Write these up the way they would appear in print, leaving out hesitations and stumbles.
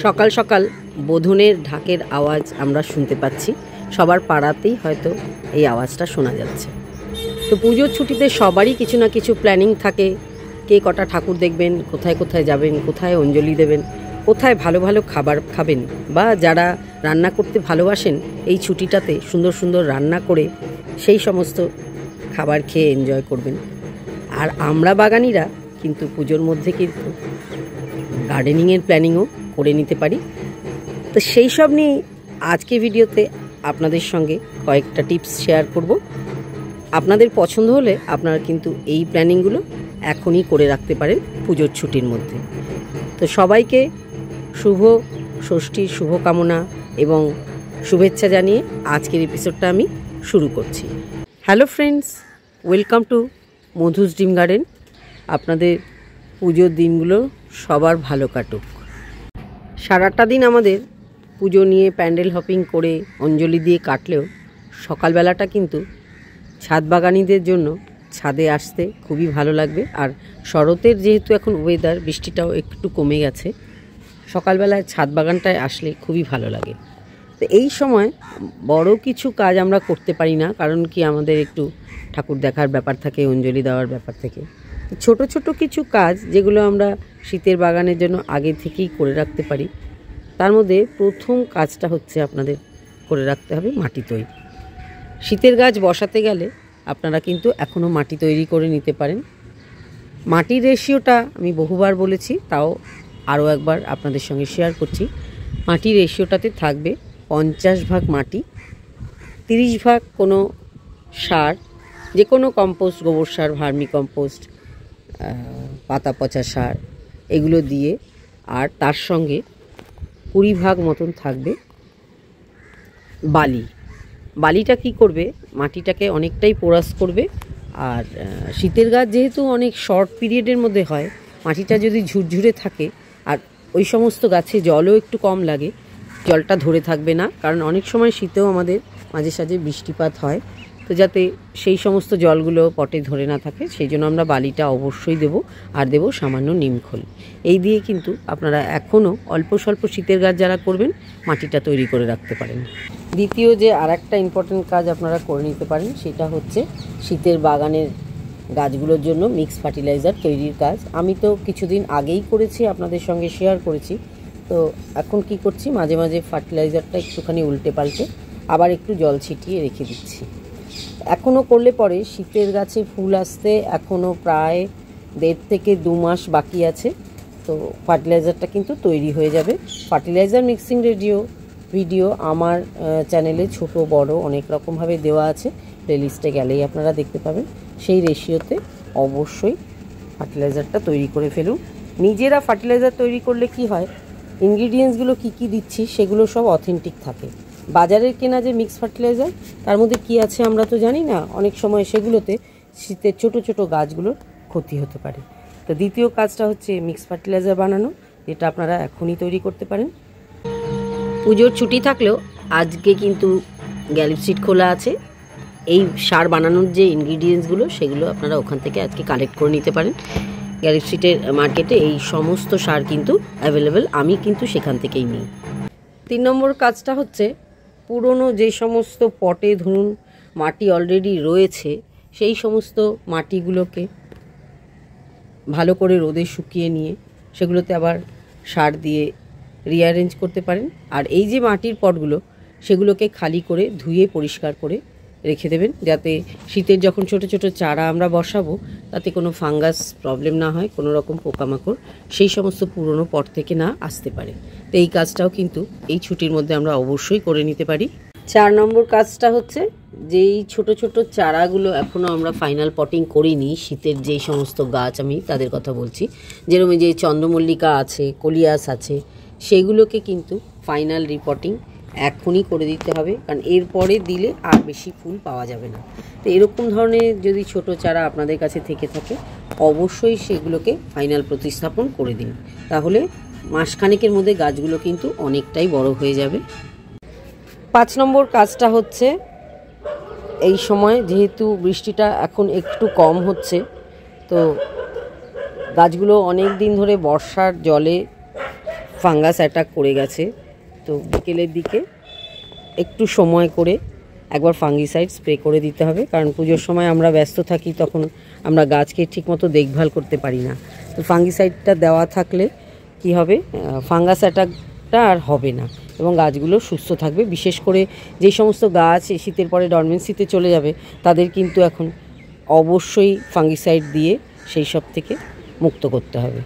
সকাল সকাল বোধনের ঢাকের আওয়াজ আমরা শুনতে পাচ্ছি। সবার পাড়াতেই হয়তো এই আওয়াজটা শোনা যাচ্ছে। তো পুজোর ছুটিতে সবারই কিছু না কিছু প্ল্যানিং থাকে। কে কটা ঠাকুর দেখবেন, কোথায় কোথায় যাবেন, কোথায় অঞ্জলি দেবেন, কোথায় ভালো ভালো খাবার খাবেন, বা যারা রান্না করতে ভালোবাসেন এই ছুটিটাতে সুন্দর সুন্দর রান্না করে সেই সমস্ত খাবার খেয়ে এনজয় করবেন। আর আমরা বাগানিরা কিন্তু পুজোর মধ্যে কিন্তু গার্ডেনিংয়ের প্ল্যানিংও করে নিতে পারি। তো সেই সব নিয়ে আজকে ভিডিওতে আপনাদের সঙ্গে কয়েকটা টিপস শেয়ার করব। আপনাদের পছন্দ হলে আপনারা কিন্তু এই প্ল্যানিংগুলো এখনই করে রাখতে পারেন পুজোর ছুটির মধ্যে। তো সবাইকে শুভ ষষ্ঠীর শুভকামনা এবং শুভেচ্ছা জানিয়ে আজকের এপিসোডটা আমি শুরু করছি। Hello friends, welcome to Madhu's dream garden. আপনাদের পুজোর দিনগুলো সবার ভালো কাটুক। সারাটা দিন আমাদের পুজো নিয়ে প্যান্ডেল হপিং করে অঞ্জলি দিয়ে কাটলেও সকালবেলাটা কিন্তু ছাদ বাগানিদের জন্য ছাদে আসতে খুবই ভালো লাগবে। আর শরতের যেহেতু এখন ওয়েদার, বৃষ্টিটাও একটু কমে গেছে, সকালবেলায় ছাদ বাগানটায় আসলে খুবই ভালো লাগে। তো এই সময় বড় কিছু কাজ আমরা করতে পারি না, কারণ কি আমাদের একটু ঠাকুর দেখার ব্যাপার থাকে, অঞ্জলি দেওয়ার ব্যাপার থাকে। ছোট ছোট কিছু কাজ যেগুলো আমরা শীতের বাগানের জন্য আগে থেকেই করে রাখতে পারি। তার মধ্যে প্রথম কাজটা হচ্ছে আপনাদের করে রাখতে হবে মাটি তৈরি। শীতের গাছ বসাতে গেলে আপনারা কিন্তু এখনও মাটি তৈরি করে নিতে পারেন। মাটির রেশিওটা আমি বহুবার বলেছি, তাও আরও একবার আপনাদের সঙ্গে শেয়ার করছি। মাটির রেশিওটাতে থাকবে 50 ভাগ মাটি, 30 ভাগ কোনো সার, যে কোনো কম্পোস্ট, গোবর সার, ভার্মি কম্পোস্ট, পাতা পচা সার, এগুলো দিয়ে, আর তার সঙ্গে 20 ভাগ মতন থাকবে বালি। বালিটা কি করবে, মাটিটাকে অনেকটাই পোরাস করবে। আর শীতের গাছ যেহেতু অনেক শর্ট পিরিয়ডের মধ্যে হয়, মাটিটা যদি ঝুরঝুরে থাকে আর ওই সমস্ত গাছে জলও একটু কম লাগে, জলটা ধরে থাকবে না। কারণ অনেক সময় শীতেও আমাদের মাঝে সাঝে বৃষ্টিপাত হয়, তো যাতে সেই সমস্ত জলগুলো পটে ধরে না থাকে সেই জন্য আমরা বালিটা অবশ্যই দেব। আর দেব সামান্য নিমখোল। এই দিয়ে কিন্তু আপনারা এখনও অল্প স্বল্প শীতের গাছ যারা করবেন মাটিটা তৈরি করে রাখতে পারেন। দ্বিতীয় যে আর একটা ইম্পর্টেন্ট কাজ আপনারা করে নিতে পারেন, সেটা হচ্ছে শীতের বাগানের গাছগুলোর জন্য মিক্স ফার্টিলাইজার তৈরির কাজ। আমি তো কিছুদিন আগেই করেছি, আপনাদের সঙ্গে শেয়ার করেছি। তো এখন কি করছি, মাঝে মাঝে ফার্টিলাইজারটা একটুখানি উল্টে পাল্টে আবার একটু জল ছিটিয়ে রেখে দিচ্ছি। এখনও করলে পরে শীতের গাছে ফুল আসতে এখনও প্রায় 1.5 থেকে 2 মাস বাকি আছে। তো ফার্টিলাইজারটা কিন্তু তৈরি হয়ে যাবে। ফার্টিলাইজার মিক্সিং ভিডিও আমার চ্যানেলে ছোট বড় অনেক রকমভাবে দেওয়া আছে, প্লেলিস্টে গেলেই আপনারা দেখতে পাবেন। সেই রেশিওতে অবশ্যই ফার্টিলাইজারটা তৈরি করে ফেলুন। নিজেরা ফার্টিলাইজার তৈরি করলে কি হয়, ইনগ্রিডিয়েন্টসগুলো কী কী দিচ্ছি সেগুলো সব অথেন্টিক থাকে। বাজারের কেনা যে মিক্স ফার্টিলাইজার, তার মধ্যে কী আছে আমরা তো জানি না। অনেক সময় সেগুলোতে শীতের ছোট ছোট গাছগুলোর ক্ষতি হতে পারে। তো দ্বিতীয় কাজটা হচ্ছে মিক্স ফার্টিলাইজার বানানো, যেটা আপনারা এখনই তৈরি করতে পারেন। পুজোর ছুটি থাকলেও আজকে কিন্তু গ্যালিপ সিড খোলা আছে। এই সার বানানোর যে ইনগ্রিডিয়েন্টসগুলো সেগুলো আপনারা ওখান থেকে আজকে কালেক্ট করে নিতে পারেন। গ্যালিপ সিডের মার্কেটে এই সমস্ত সার কিন্তু অ্যাভেলেবেল, আমি কিন্তু সেখান থেকেই নিই। 3 নম্বর কাজটা হচ্ছে পুরনো যে সমস্ত পটে ধরুন মাটি অলরেডি রয়েছে, সেই সমস্ত মাটিগুলোকে ভালো করে রোদে শুকিয়ে নিয়ে সেগুলোতে আবার সার দিয়ে রিঅ্যারেঞ্জ করতে পারেন। আর এই যে মাটির পটগুলো, সেগুলোকে খালি করে ধুয়ে পরিষ্কার করে রেখে দেবেন, যাতে শীতের যখন ছোট ছোট চারা আমরা বসাবো তাতে কোনো ফাঙ্গাস প্রবলেম না হয়, কোনো রকম পোকামাকড় সেই সমস্ত পুরনো পট থেকে না আসতে পারে। তো এই কাজটাও কিন্তু এই ছুটির মধ্যে আমরা অবশ্যই করে নিতে পারি। 4 নম্বর কাজটা হচ্ছে যেই ছোট ছোট চারাগুলো এখনও আমরা ফাইনাল পটিং করিনি, শীতের যেই সমস্ত গাছ আমি তাদের কথা বলছি, যেরকম যে চন্দ্রমল্লিকা আছে, কলিয়াস আছে, সেগুলোকে কিন্তু ফাইনাল রিপোর্টিং এখনই করে দিতে হবে, কারণ এরপরে দিলে আর বেশি ফুল পাওয়া যাবে না। তো এরকম ধরনের যদি ছোট চারা আপনাদের কাছে থেকে থাকে, অবশ্যই সেগুলোকে ফাইনাল প্রতিস্থাপন করে দিন, তাহলে মাসখানেকের মধ্যে গাছগুলো কিন্তু অনেকটাই বড় হয়ে যাবে। 5 নম্বর কাজটা হচ্ছে এই সময় যেহেতু বৃষ্টিটা এখন একটু কম হচ্ছে, তো গাছগুলো অনেক দিন ধরে বর্ষার জলে ফাঙ্গাস অ্যাটাক করে গেছে। তো বিকেলের দিকে একটু সময় করে একবার ফাঙ্গিসাইড স্প্রে করে দিতে হবে, কারণ পুজোর সময় আমরা ব্যস্ত থাকি, তখন আমরা গাছকে ঠিকমতো দেখভাল করতে পারি না। তো ফাঙ্গিসাইডটা দেওয়া থাকলে কি হবে, ফাঙ্গাস অ্যাটাকটা আর হবে না এবং গাছগুলো সুস্থ থাকবে। বিশেষ করে যেই সমস্ত গাছ শীতের পরে ডরমেন্সিতে চলে যাবে তাদের কিন্তু এখন অবশ্যই ফাঙ্গিসাইড দিয়ে সেই সব থেকে মুক্ত করতে হবে।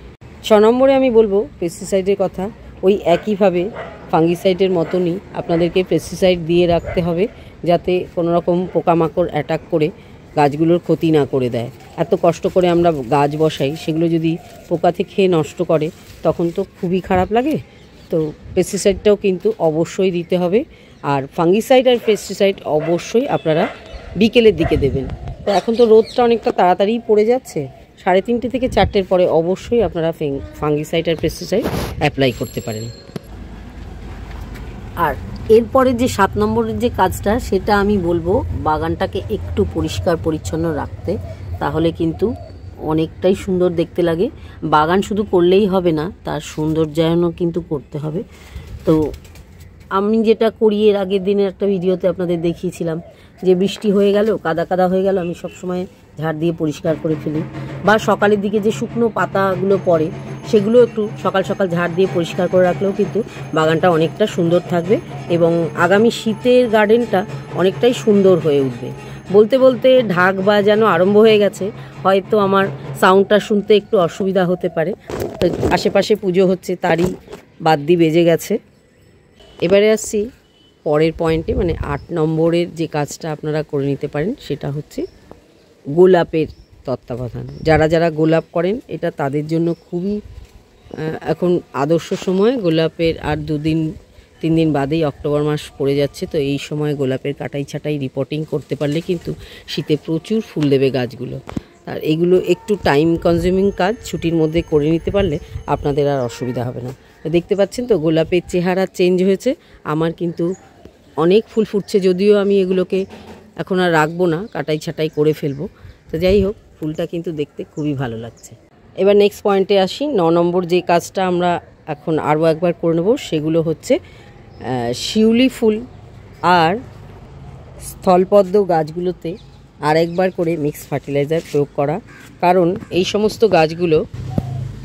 6 নম্বরে আমি বলবো পেস্টিসাইডের কথা। ওই একইভাবে ফাঙ্গিসাইডের মতনই আপনাদেরকে পেস্টিসাইড দিয়ে রাখতে হবে, যাতে কোনো রকম পোকামাকড় অ্যাটাক করে গাছগুলোর ক্ষতি না করে দেয়। এত কষ্ট করে আমরা গাছ বসাই, সেগুলো যদি পোকাতে খেয়ে নষ্ট করে তখন তো খুবই খারাপ লাগে। তো পেস্টিসাইডটাও কিন্তু অবশ্যই দিতে হবে। আর ফাঙ্গিসাইড আর পেস্টিসাইড অবশ্যই আপনারা বিকেলের দিকে দেবেন। তো এখন তো রোদটা অনেকটা তাড়াতাড়ি পড়ে যাচ্ছে, 3:30 থেকে 4টের পরে অবশ্যই আপনারা ফাঙ্গিসাইড আর পেস্টিসাইড অ্যাপ্লাই করতে পারেন। আর এরপরে যে 7 নম্বরের যে কাজটা, সেটা আমি বলবো বাগানটাকে একটু পরিষ্কার পরিচ্ছন্ন রাখতে, তাহলে কিন্তু অনেকটাই সুন্দর দেখতে লাগে। বাগান শুধু করলেই হবে না, তার সৌন্দর্যায়নও কিন্তু করতে হবে। তো আমি যেটা করি, এর আগের দিনের একটা ভিডিওতে আপনাদের দেখিয়েছিলাম যে বৃষ্টি হয়ে গেল, কাদা কাদা হয়ে গেল, আমি সবসময় ঝাড় দিয়ে পরিষ্কার করে ফেলি। বা সকালের দিকে যে শুকনো পাতাগুলো পড়ে সেগুলো একটু সকাল সকাল ঝাড় দিয়ে পরিষ্কার করে রাখলেও কিন্তু বাগানটা অনেকটা সুন্দর থাকবে এবং আগামী শীতের গার্ডেনটা অনেকটাই সুন্দর হয়ে উঠবে। বলতে বলতে ঢাক বাজানো আরম্ভ হয়ে গেছে, হয়তো আমার সাউন্ডটা শুনতে একটু অসুবিধা হতে পারে। তো আশেপাশে পুজো হচ্ছে, তারই বাদ্যি বেজে গেছে। এবারে আসছি পরের পয়েন্টে, মানে 8 নম্বরের যে কাজটা আপনারা করে নিতে পারেন, সেটা হচ্ছে গোলাপের তত্ত্বাবধান। যারা যারা গোলাপ করেন, এটা তাদের জন্য খুবই এখন আদর্শ সময়। গোলাপের আর 2-3 দিন বাদেই অক্টোবর মাস পড়ে যাচ্ছে। তো এই সময় গোলাপের কাটাই ছাটাই রিপোর্টিং করতে পারলে কিন্তু শীতে প্রচুর ফুল দেবে গাছগুলো। আর এগুলো একটু টাইম কনজিউমিং কাজ, ছুটির মধ্যে করে নিতে পারলে আপনাদের আর অসুবিধা হবে না। দেখতে পাচ্ছেন তো গোলাপের চেহারা চেঞ্জ হয়েছে। আমার কিন্তু অনেক ফুল ফুটছে, যদিও আমি এগুলোকে এখন আর রাখবো না, কাটাই ছাটাই করে ফেলবো। তো যাই হোক, ফুলটা কিন্তু দেখতে খুবই ভালো লাগছে। এবার নেক্সট পয়েন্টে আসি। 9 নম্বর যে কাজটা আমরা এখন আরও একবার করে নেব, সেগুলো হচ্ছে শিউলি ফুল আর স্থলপদ্ম গাছগুলোতে আরেকবার করে মিক্স ফার্টিলাইজার প্রয়োগ করা। কারণ এই সমস্ত গাছগুলো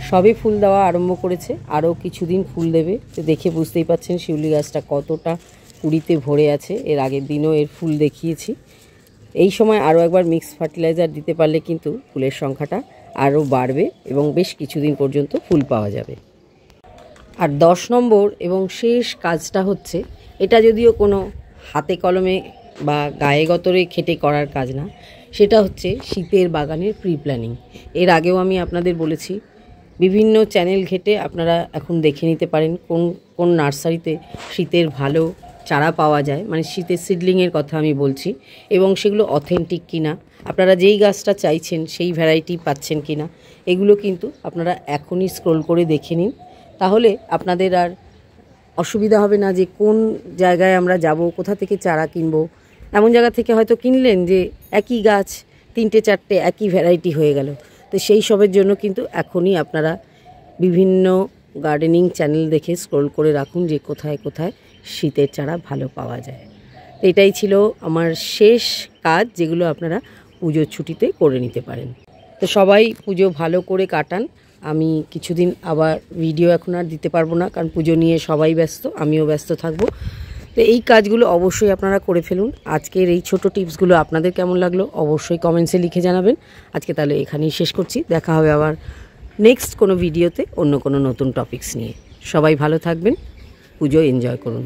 সবে ফুল দেওয়া আরম্ভ করেছে, আরও কিছুদিন ফুল দেবে। তো দেখে বুঝতেই পাচ্ছেন শিউলি গাছটা কতটা কুড়িতে ভরে আছে। এর আগের দিনও এর ফুল দেখিয়েছি। এই সময় আরও একবার মিক্স ফার্টিলাইজার দিতে পারলে কিন্তু ফুলের সংখ্যাটা আরও বাড়বে এবং বেশ কিছুদিন পর্যন্ত ফুল পাওয়া যাবে। আর 10 নম্বর এবং শেষ কাজটা হচ্ছে, এটা যদিও কোনো হাতে কলমে বা গায়ে গতরে খেটে করার কাজ না, সেটা হচ্ছে শীতের বাগানের প্রি প্ল্যানিং। এর আগেও আমি আপনাদের বলেছি, বিভিন্ন চ্যানেল ঘেটে আপনারা এখন দেখে নিতে পারেন কোন কোন নার্সারিতে শীতের ভালো চারা পাওয়া যায়, মানে শীতের সিডলিংয়ের কথা আমি বলছি, এবং সেগুলো অথেন্টিক কিনা, আপনারা যেই গাছটা চাইছেন সেই ভ্যারাইটি পাচ্ছেন কিনা, এগুলো কিন্তু আপনারা এখনই স্ক্রল করে দেখে নিন। তাহলে আপনাদের আর অসুবিধা হবে না যে কোন জায়গায় আমরা যাব, কোথা থেকে চারা কিনবো। এমন জায়গা থেকে হয়তো কিনলেন যে একই গাছ 3-4টে একই ভ্যারাইটি হয়ে গেল। তো সেই সবের জন্য কিন্তু এখনই আপনারা বিভিন্ন গার্ডেনিং চ্যানেল দেখে স্ক্রল করে রাখুন যে কোথায় কোথায় শীতের চারা ভালো পাওয়া যায়। তো এটাই ছিল আমার শেষ কাজ, যেগুলো আপনারা পুজোর ছুটিতে করে নিতে পারেন। তো সবাই পুজো ভালো করে কাটান। আমি কিছুদিন আবার ভিডিও এখন আর দিতে পারবো না, কারণ পুজো নিয়ে সবাই ব্যস্ত, আমিও ব্যস্ত থাকবো। তো এই কাজগুলো অবশ্যই আপনারা করে ফেলুন। আজকের এই ছোট টিপসগুলো আপনাদের কেমন লাগলো অবশ্যই কমেন্টসে লিখে জানাবেন। আজকে তাহলে এখানেই শেষ করছি, দেখা হবে আবার নেক্সট কোনো ভিডিওতে অন্য কোনো নতুন টপিকস নিয়ে। সবাই ভালো থাকবেন, পুজো এনজয় করুন।